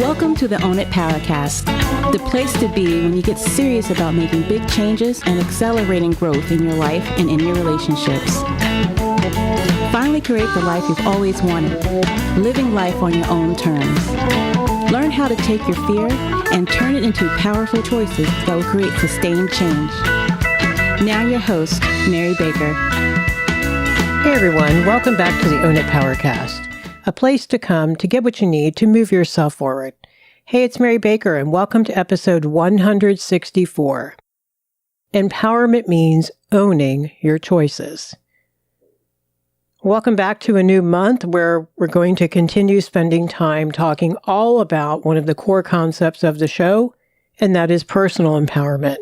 Welcome to the Own It Powercast, the place to be when you get serious about making big changes and accelerating growth in your life and in your relationships. Finally create the life you've always wanted, living life on your own terms. Learn how to take your fear and turn it into powerful choices that will create sustained change. Now your host, Mary Baker. Hey everyone, welcome back to the Own It Powercast, a place to come to get what you need to move yourself forward. Hey, it's Mary Baker, and welcome to episode 164. Empowerment means owning your choices. Welcome back to a new month where we're going to continue spending time talking all about one of the core concepts of the show, and that is personal empowerment.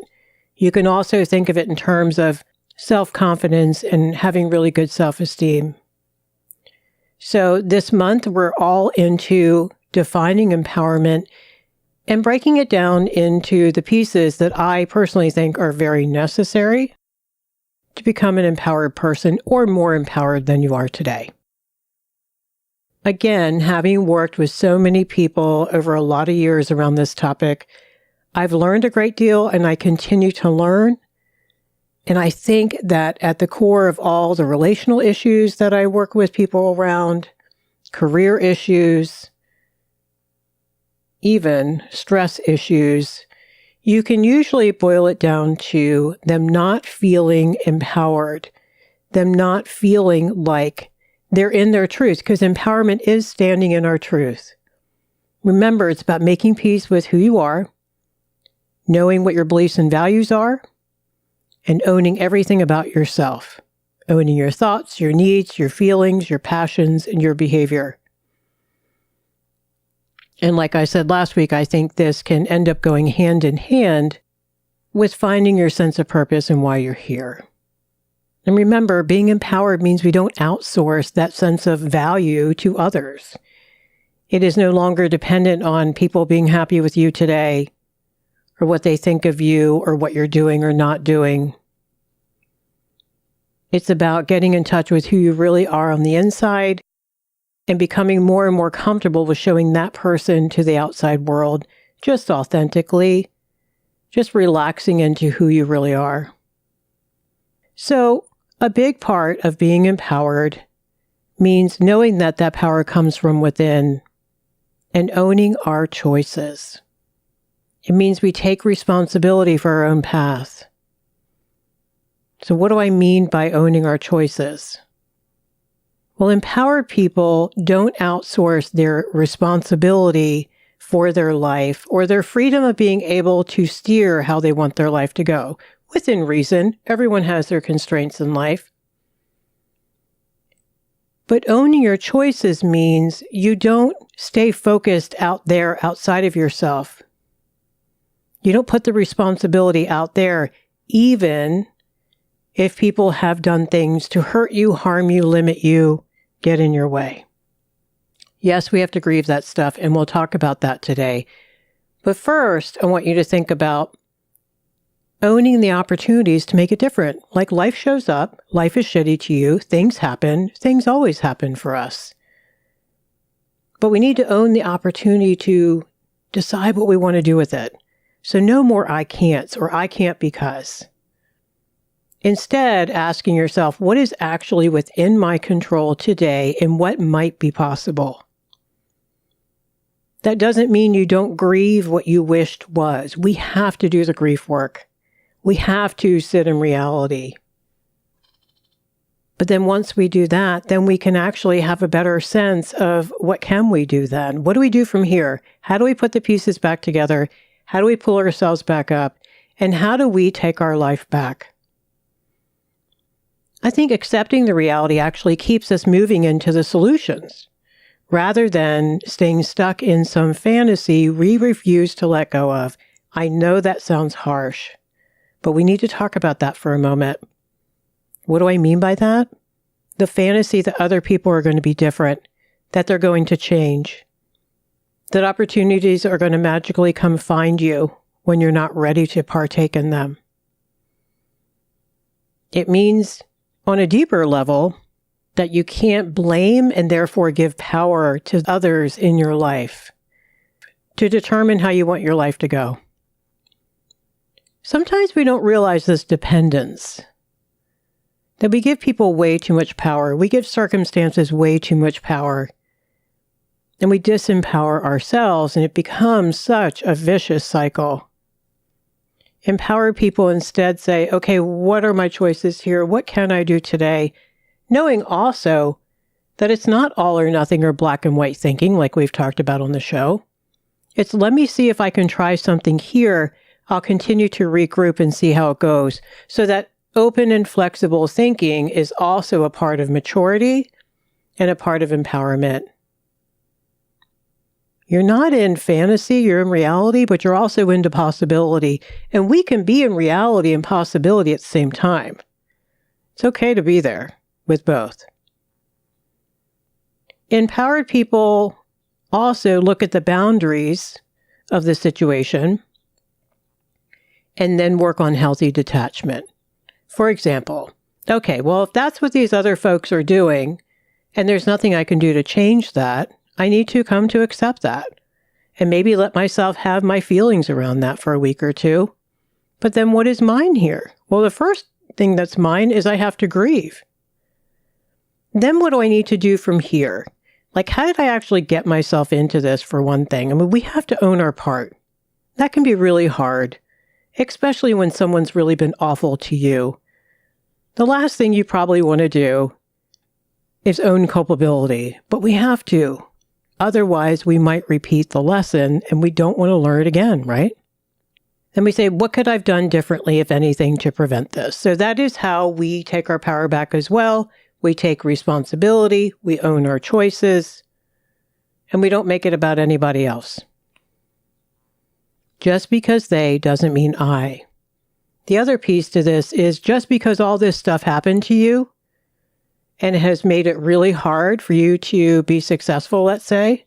You can also think of it in terms of self-confidence and having really good self-esteem. So this month, we're all into defining empowerment and breaking it down into the pieces that I personally think are very necessary to become an empowered person or more empowered than you are today. Again, having worked with so many people over a lot of years around this topic, I've learned a great deal and I continue to learn. And I think that at the core of all the relational issues that I work with people around, career issues, even stress issues, you can usually boil it down to them not feeling empowered, them not feeling like they're in their truth, because empowerment is standing in our truth. Remember, it's about making peace with who you are, knowing what your beliefs and values are, and owning everything about yourself, owning your thoughts, your needs, your feelings, your passions, and your behavior. And like I said last week, I think this can end up going hand in hand with finding your sense of purpose and why you're here. And remember, being empowered means we don't outsource that sense of value to others. It is no longer dependent on people being happy with you today, or what they think of you, or what you're doing or not doing. It's about getting in touch with who you really are on the inside and becoming more and more comfortable with showing that person to the outside world, just authentically, just relaxing into who you really are. So, a big part of being empowered means knowing that that power comes from within and owning our choices. It means we take responsibility for our own path. So what do I mean by owning our choices? Well, empowered people don't outsource their responsibility for their life or their freedom of being able to steer how they want their life to go. Within reason, everyone has their constraints in life. But owning your choices means you don't stay focused out there outside of yourself. You don't put the responsibility out there, even if people have done things to hurt you, harm you, limit you, get in your way. Yes, we have to grieve that stuff, and we'll talk about that today. But first, I want you to think about owning the opportunities to make it different. Like life shows up, life is shitty to you, things happen, things always happen for us. But we need to own the opportunity to decide what we want to do with it. So no more I can'ts or I can't because. Instead, asking yourself, what is actually within my control today and what might be possible? That doesn't mean you don't grieve what you wished was. We have to do the grief work. We have to sit in reality. But then once we do that, then we can actually have a better sense of what can we do then? What do we do from here? How do we put the pieces back together? How do we pull ourselves back up? And how do we take our life back? I think accepting the reality actually keeps us moving into the solutions, rather than staying stuck in some fantasy we refuse to let go of. I know that sounds harsh, but we need to talk about that for a moment. What do I mean by that? The fantasy that other people are going to be different, that they're going to change, that opportunities are going to magically come find you when you're not ready to partake in them. It means, on a deeper level, that you can't blame and therefore give power to others in your life. to determine how you want your life to go. Sometimes we don't realize this dependence, that we give people way too much power. We give circumstances way too much power. And we disempower ourselves, and it becomes such a vicious cycle. Empowered people instead say, okay, what are my choices here? What can I do today? Knowing also that it's not all or nothing or black and white thinking like we've talked about on the show. It's let me see if I can try something here. I'll continue to regroup and see how it goes. So that open and flexible thinking is also a part of maturity and a part of empowerment. You're not in fantasy, you're in reality, but you're also into possibility. And we can be in reality and possibility at the same time. It's okay to be there with both. Empowered people also look at the boundaries of the situation and then work on healthy detachment. For example, okay, well, if that's what these other folks are doing and there's nothing I can do to change that, I need to come to accept that and maybe let myself have my feelings around that for a week or two. But then what is mine here? Well, the first thing that's mine is I have to grieve. Then what do I need to do from here? Like, how did I actually get myself into this, for one thing? I mean, we have to own our part. That can be really hard, especially when someone's really been awful to you. The last thing you probably want to do is own culpability, but we have to. Otherwise, we might repeat the lesson and we don't want to learn it again, right? Then we say, what could I have done differently, if anything, to prevent this? So that is how we take our power back as well. We take responsibility, we own our choices, and we don't make it about anybody else. Just because they doesn't mean I. The other piece to this is just because all this stuff happened to you and it has made it really hard for you to be successful, let's say,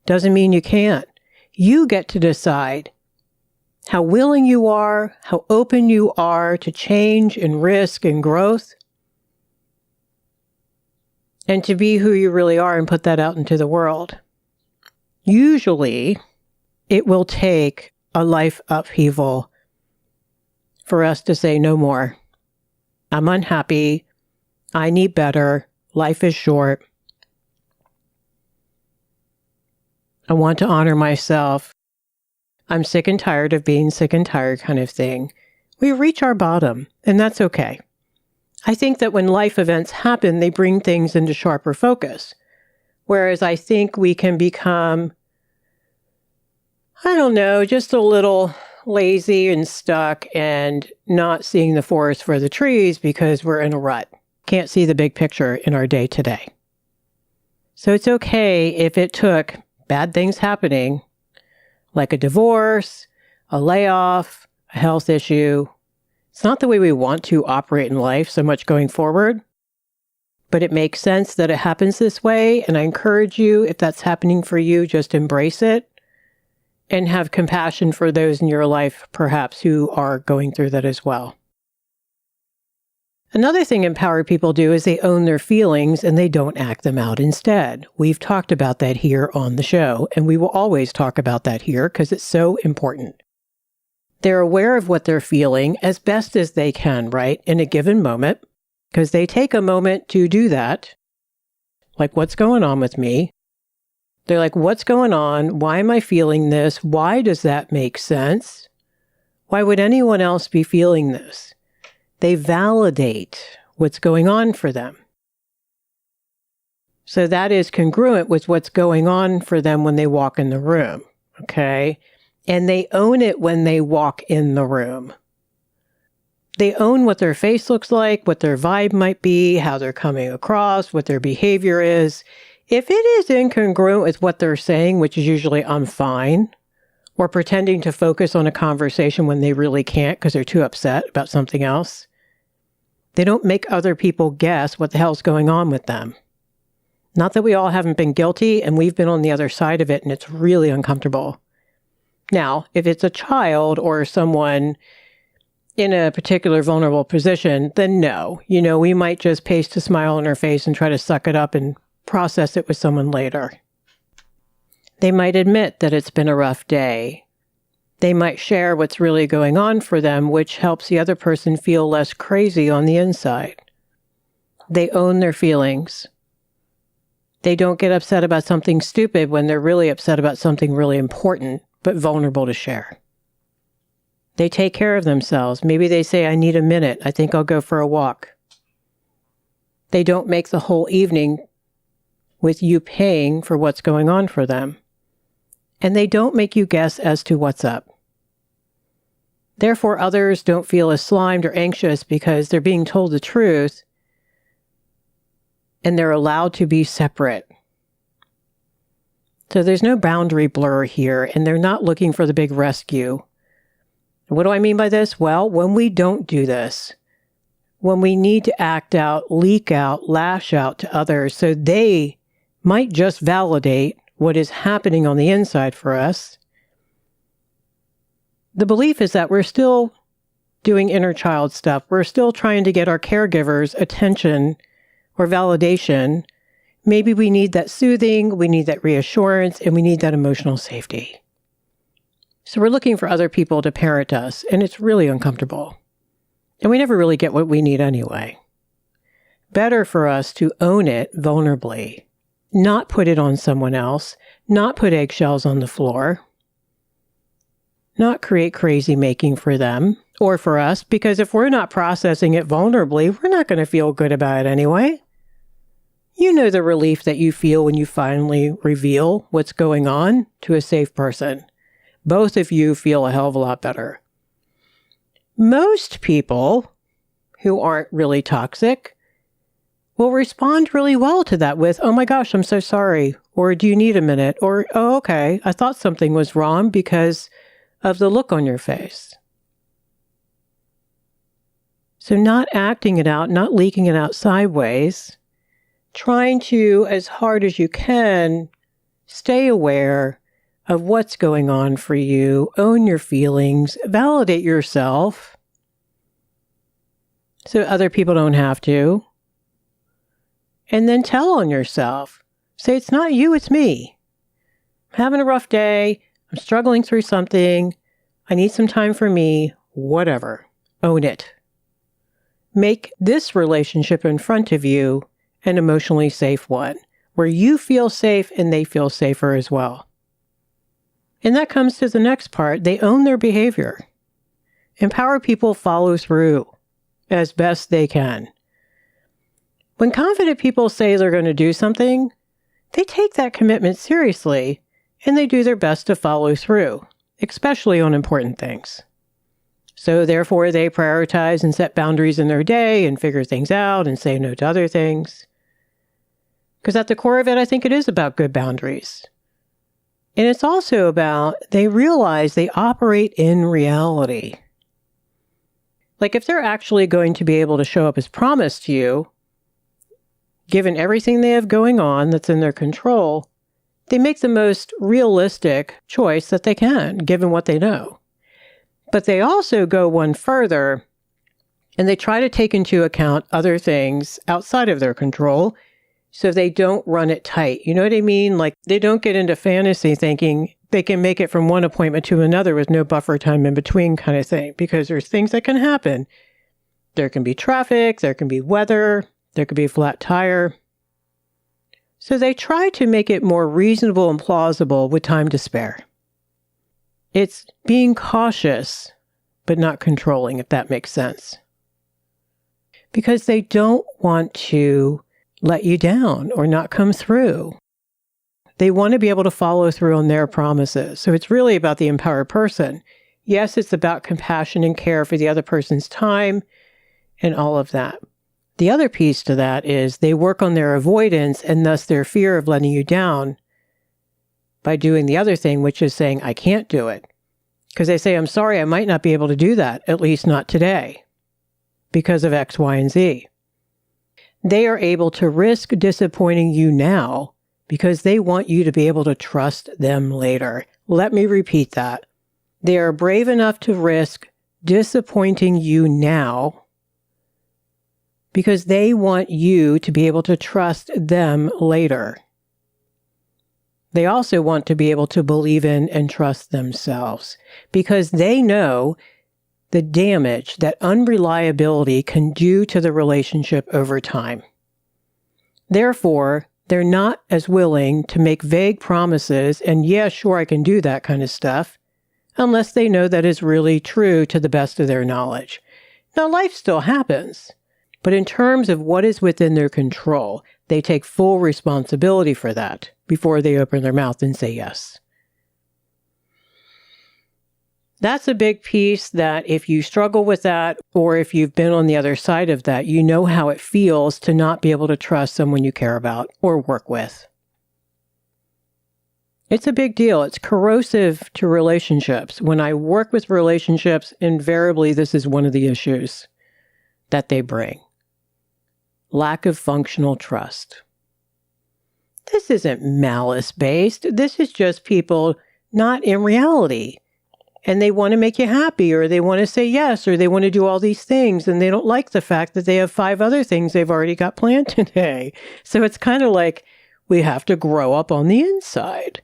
doesn't mean you can't. You get to decide how willing you are, how open you are to change and risk and growth, and to be who you really are and put that out into the world. Usually, it will take a life upheaval for us to say no more. I'm unhappy. I need better. Life is short. I want to honor myself. I'm sick and tired of being sick and tired, kind of thing. We reach our bottom, and that's okay. I think that when life events happen, they bring things into sharper focus. Whereas I think we can become, just a little lazy and stuck and not seeing the forest for the trees because we're in a rut. Can't see the big picture in our day to day. So it's okay if it took bad things happening, like a divorce, a layoff, a health issue. It's not the way we want to operate in life so much going forward, but it makes sense that it happens this way. And I encourage you, if that's happening for you, just embrace it and have compassion for those in your life, perhaps, who are going through that as well. Another thing empowered people do is they own their feelings and they don't act them out instead. We've talked about that here on the show, and we will always talk about that here because it's so important. They're aware of what they're feeling as best as they can, right, in a given moment, because they take a moment to do that. Like, what's going on with me? They're like, what's going on? Why am I feeling this? Why does that make sense? Why would anyone else be feeling this? They validate what's going on for them. So that is congruent with what's going on for them when they walk in the room, okay? And they own it when they walk in the room. They own what their face looks like, what their vibe might be, how they're coming across, what their behavior is. If it is incongruent with what they're saying, which is usually I'm fine, or pretending to focus on a conversation when they really can't because they're too upset about something else, they don't make other people guess what the hell's going on with them. Not that we all haven't been guilty and we've been on the other side of it and it's really uncomfortable. Now, if it's a child or someone in a particular vulnerable position, then no. We might just paste a smile on our face and try to suck it up and process it with someone later. They might admit that it's been a rough day. They might share what's really going on for them, which helps the other person feel less crazy on the inside. They own their feelings. They don't get upset about something stupid when they're really upset about something really important, but vulnerable to share. They take care of themselves. Maybe they say, I need a minute. I think I'll go for a walk. They don't make the whole evening with you paying for what's going on for them. And they don't make you guess as to what's up. Therefore, others don't feel as slimed or anxious because they're being told the truth and they're allowed to be separate. So there's no boundary blur here, and they're not looking for the big rescue. What do I mean by this? Well, when we don't do this, when we need to act out, leak out, lash out to others so they might just validate what is happening on the inside for us, the belief is that we're still doing inner child stuff. We're still trying to get our caregivers' attention or validation. Maybe we need that soothing, we need that reassurance, and we need that emotional safety. So we're looking for other people to parent us, and it's really uncomfortable. And we never really get what we need anyway. Better for us to own it vulnerably, not put it on someone else, not put eggshells on the floor, not create crazy making for them or for us, because if we're not processing it vulnerably, we're not going to feel good about it anyway. You know the relief that you feel when you finally reveal what's going on to a safe person. Both of you feel a hell of a lot better. Most people who aren't really toxic will respond really well to that with, oh my gosh, I'm so sorry. Or do you need a minute? Or, oh, okay, I thought something was wrong because of the look on your face. So not acting it out, not leaking it out sideways, trying to, as hard as you can, stay aware of what's going on for you, own your feelings, validate yourself so other people don't have to, and then tell on yourself. Say, it's not you, it's me. I'm having a rough day. I'm struggling through something. I need some time for me. Whatever. Own it. Make this relationship in front of you an emotionally safe one, where you feel safe and they feel safer as well. And that comes to the next part. They own their behavior. Empower people follow through as best they can. When confident people say they're going to do something, they take that commitment seriously and they do their best to follow through, especially on important things. So therefore, they prioritize and set boundaries in their day and figure things out and say no to other things. Because at the core of it, I think it is about good boundaries. And it's also about they realize they operate in reality. Like if they're actually going to be able to show up as promised to you, given everything they have going on that's in their control, they make the most realistic choice that they can, given what they know. But they also go one further, and they try to take into account other things outside of their control, so they don't run it tight. You know what I mean? Like they don't get into fantasy thinking they can make it from one appointment to another with no buffer time in between kind of thing, because there's things that can happen. There can be traffic, there can be weather, there could be a flat tire. So they try to make it more reasonable and plausible with time to spare. It's being cautious, but not controlling, if that makes sense. Because they don't want to let you down or not come through. They want to be able to follow through on their promises. So it's really about the empowered person. Yes, it's about compassion and care for the other person's time and all of that. The other piece to that is they work on their avoidance and thus their fear of letting you down by doing the other thing, which is saying, I can't do it. Because they say, I'm sorry, I might not be able to do that, at least not today, because of X, Y, and Z. They are able to risk disappointing you now because they want you to be able to trust them later. Let me repeat that. They are brave enough to risk disappointing you now because they want you to be able to trust them later. They also want to be able to believe in and trust themselves because they know the damage that unreliability can do to the relationship over time. Therefore, they're not as willing to make vague promises and, yeah, sure, I can do that kind of stuff, unless they know that is really true to the best of their knowledge. Now, life still happens, but in terms of what is within their control, they take full responsibility for that before they open their mouth and say yes. That's a big piece that if you struggle with that, or if you've been on the other side of that, you know how it feels to not be able to trust someone you care about or work with. It's a big deal. It's corrosive to relationships. When I work with relationships, invariably this is one of the issues that they bring. Lack of functional trust. This isn't malice-based. This is just people not in reality. And they want to make you happy, or they want to say yes, or they want to do all these things, and they don't like the fact that they have 5 other things they've already got planned today. So it's kind of like we have to grow up on the inside.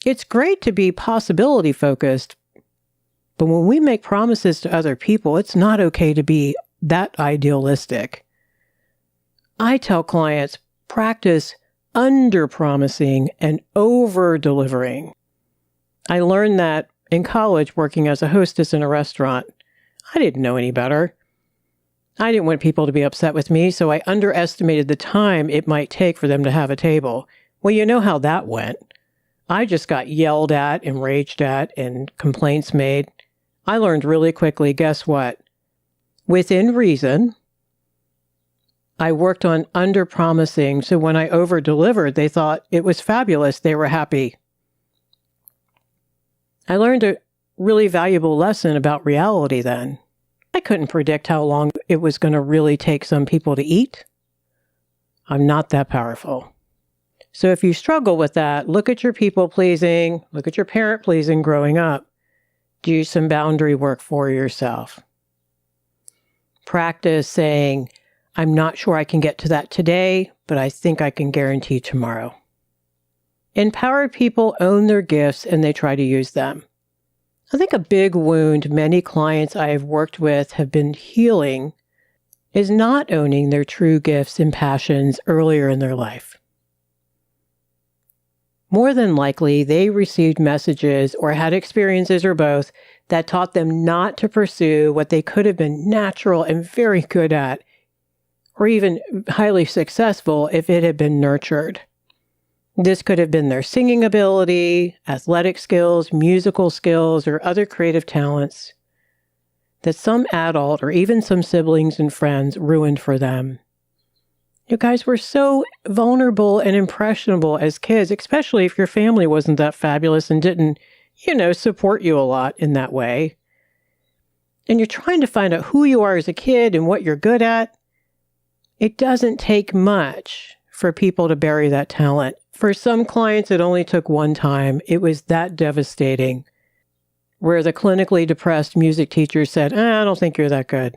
It's great to be possibility focused, but when we make promises to other people, it's not okay to be that idealistic. I tell clients, practice under-promising and over-delivering. I learned that in college working as a hostess in a restaurant. I didn't know any better. I didn't want people to be upset with me, so I underestimated the time it might take for them to have a table. Well, you know how that went. I just got yelled at and raged at and complaints made. I learned really quickly, guess what? Within reason, I worked on under-promising, so when I over-delivered, they thought it was fabulous. They were happy. I learned a really valuable lesson about reality then. I couldn't predict how long it was going to really take some people to eat. I'm not that powerful. So if you struggle with that, look at your people-pleasing, look at your parent-pleasing growing up. Do some boundary work for yourself. Practice saying, I'm not sure I can get to that today, but I think I can guarantee tomorrow. Empowered people own their gifts and they try to use them. I think a big wound many clients I have worked with have been healing is not owning their true gifts and passions earlier in their life. More than likely, they received messages or had experiences or both that taught them not to pursue what they could have been natural and very good at, or even highly successful if it had been nurtured. This could have been their singing ability, athletic skills, musical skills, or other creative talents that some adult or even some siblings and friends ruined for them. You guys were so vulnerable and impressionable as kids, especially if your family wasn't that fabulous and didn't, support you a lot in that way. And you're trying to find out who you are as a kid and what you're good at. It doesn't take much for people to bury that talent. For some clients, it only took one time. It was that devastating, where the clinically depressed music teacher said, I don't think you're that good.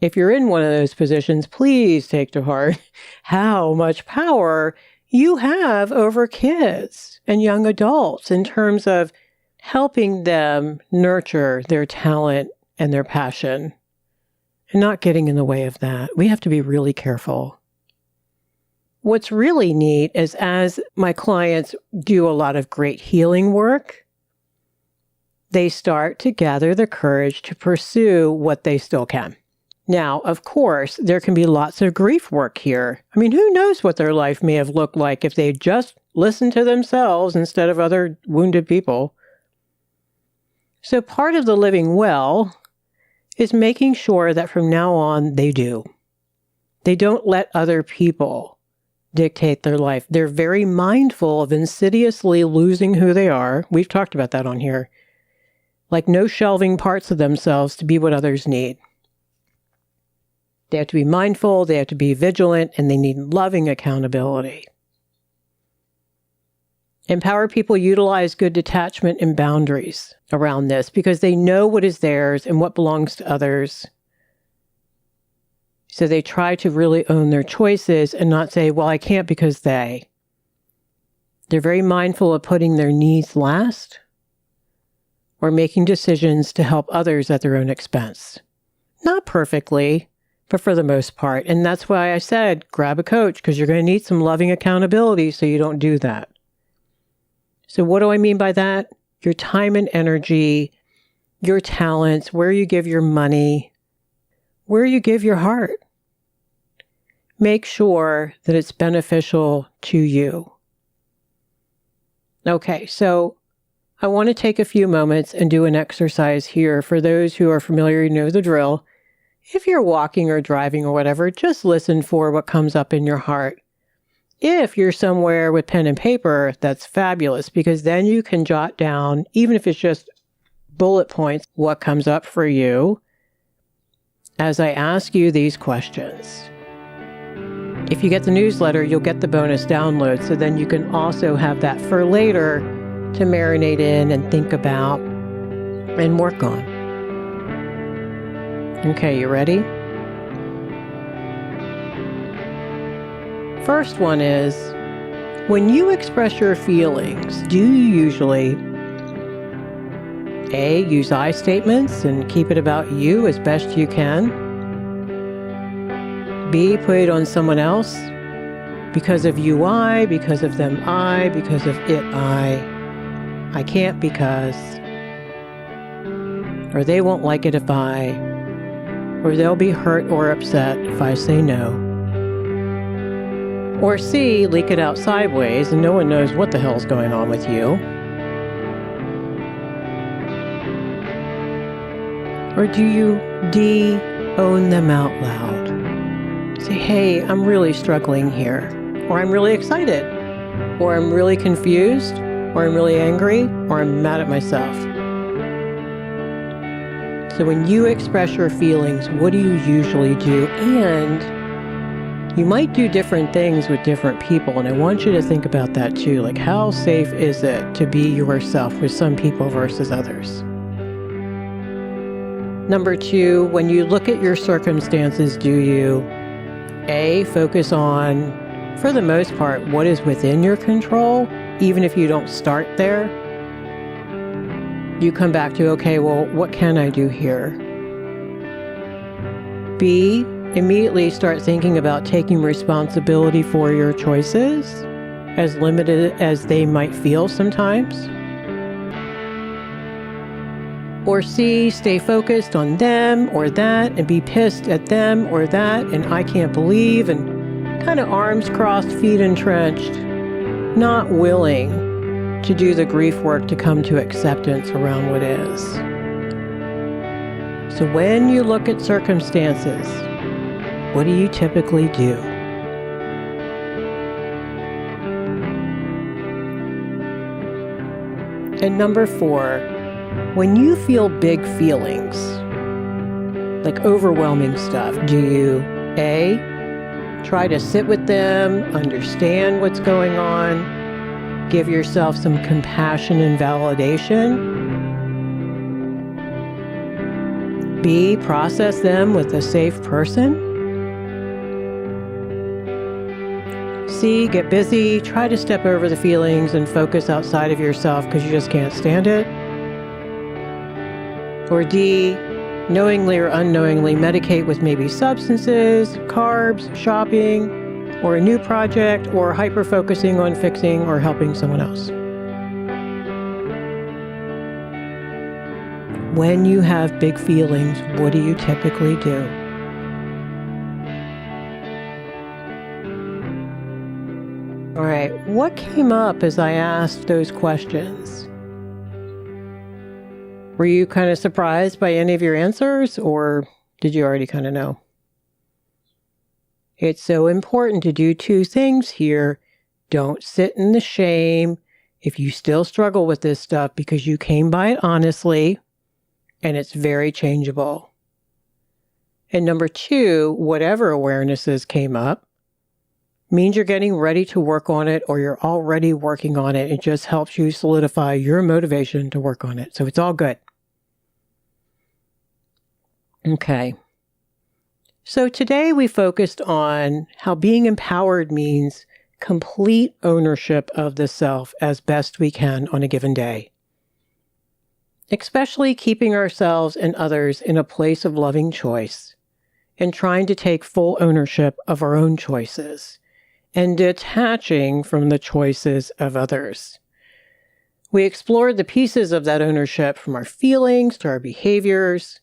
If you're in one of those positions, please take to heart how much power you have over kids and young adults in terms of helping them nurture their talent and their passion and not getting in the way of that. We have to be really careful. What's really neat is as my clients do a lot of great healing work, they start to gather the courage to pursue what they still can. Now, of course, there can be lots of grief work here. I mean, who knows what their life may have looked like if they just listened to themselves instead of other wounded people. So part of the living well is making sure that from now on they do. They don't let other people dictate their life. They're very mindful of insidiously losing who they are. We've talked about that on here. Like no shelving parts of themselves to be what others need. They have to be mindful, they have to be vigilant, and they need loving accountability. Empowered people utilize good detachment and boundaries around this because they know what is theirs and what belongs to others. So they try to really own their choices and not say, well, I can't because they. They're very mindful of putting their needs last or making decisions to help others at their own expense. Not perfectly, but for the most part. And that's why I said, grab a coach, because you're going to need some loving accountability so you don't do that. So what do I mean by that? Your time and energy, your talents, where you give your money, where you give your heart. Make sure that it's beneficial to you. Okay, so I want to take a few moments and do an exercise here. For those who are familiar, you know the drill. If you're walking or driving or whatever, just listen for what comes up in your heart. If you're somewhere with pen and paper, that's fabulous, because then you can jot down, even if it's just bullet points, what comes up for you as I ask you these questions. If you get the newsletter, you'll get the bonus download, so then you can also have that for later to marinate in and think about and work on. Okay, you ready? First one is, when you express your feelings, do you usually A, use I statements and keep it about you as best you can? B, put it on someone else? Because of you, I, because of them, I, because of it, I can't because, or they won't like it if I, or they'll be hurt or upset if I say no. Or C, leak it out sideways and no one knows what the hell's going on with you. Or do you D, own them out loud? Say, hey, I'm really struggling here, or I'm really excited, or I'm really confused, or I'm really angry, or I'm mad at myself. So when you express your feelings, what do you usually do? And you might do different things with different people, and I want you to think about that too. Like, how safe is it to be yourself with some people versus others? Number 2, when you look at your circumstances, do you A, focus on, for the most part, what is within your control, even if you don't start there? You come back to, okay, well, what can I do here? B, immediately start thinking about taking responsibility for your choices, as limited as they might feel sometimes. Or C, stay focused on them or that and be pissed at them or that and I can't believe, and kind of arms crossed, feet entrenched, not willing to do the grief work to come to acceptance around what is. So when you look at circumstances, what do you typically do? And number 4, when you feel big feelings, like overwhelming stuff, do you A, try to sit with them, understand what's going on, give yourself some compassion and validation? B, process them with a safe person? C, get busy, try to step over the feelings and focus outside of yourself because you just can't stand it? Or D, knowingly or unknowingly medicate with maybe substances, carbs, shopping, or a new project, or hyper-focusing on fixing or helping someone else. When you have big feelings, what do you typically do? All right, what came up as I asked those questions? Were you kind of surprised by any of your answers, or did you already kind of know? It's so important to do 2 things here. Don't sit in the shame if you still struggle with this stuff, because you came by it honestly, and it's very changeable. And number 2, whatever awarenesses came up means you're getting ready to work on it, or you're already working on it. It just helps you solidify your motivation to work on it. So it's all good. Okay. So today we focused on how being empowered means complete ownership of the self as best we can on a given day. Especially keeping ourselves and others in a place of loving choice and trying to take full ownership of our own choices and detaching from the choices of others. We explored the pieces of that ownership from our feelings to our behaviors,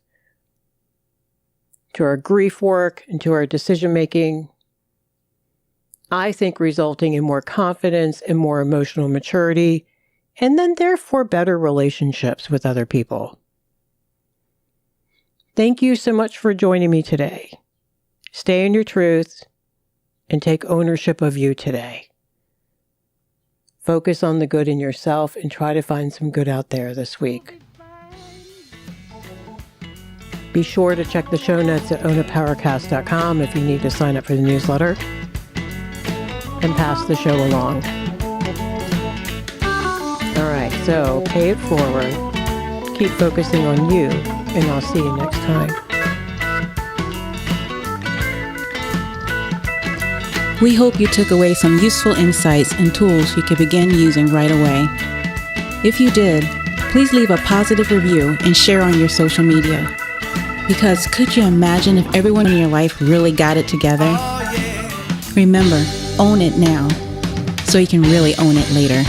to our grief work, and to our decision making. I think resulting in more confidence and more emotional maturity, and then therefore better relationships with other people. Thank you so much for joining me today. Stay in your truth and take ownership of you today. Focus on the good in yourself and try to find some good out there this week. Be sure to check the show notes at ownitpowercast.com if you need to sign up for the newsletter and pass the show along. All right, so pay it forward. Keep focusing on you, and I'll see you next time. We hope you took away some useful insights and tools you can begin using right away. If you did, please leave a positive review and share on your social media. Because could you imagine if everyone in your life really got it together? Remember, own it now, so you can really own it later.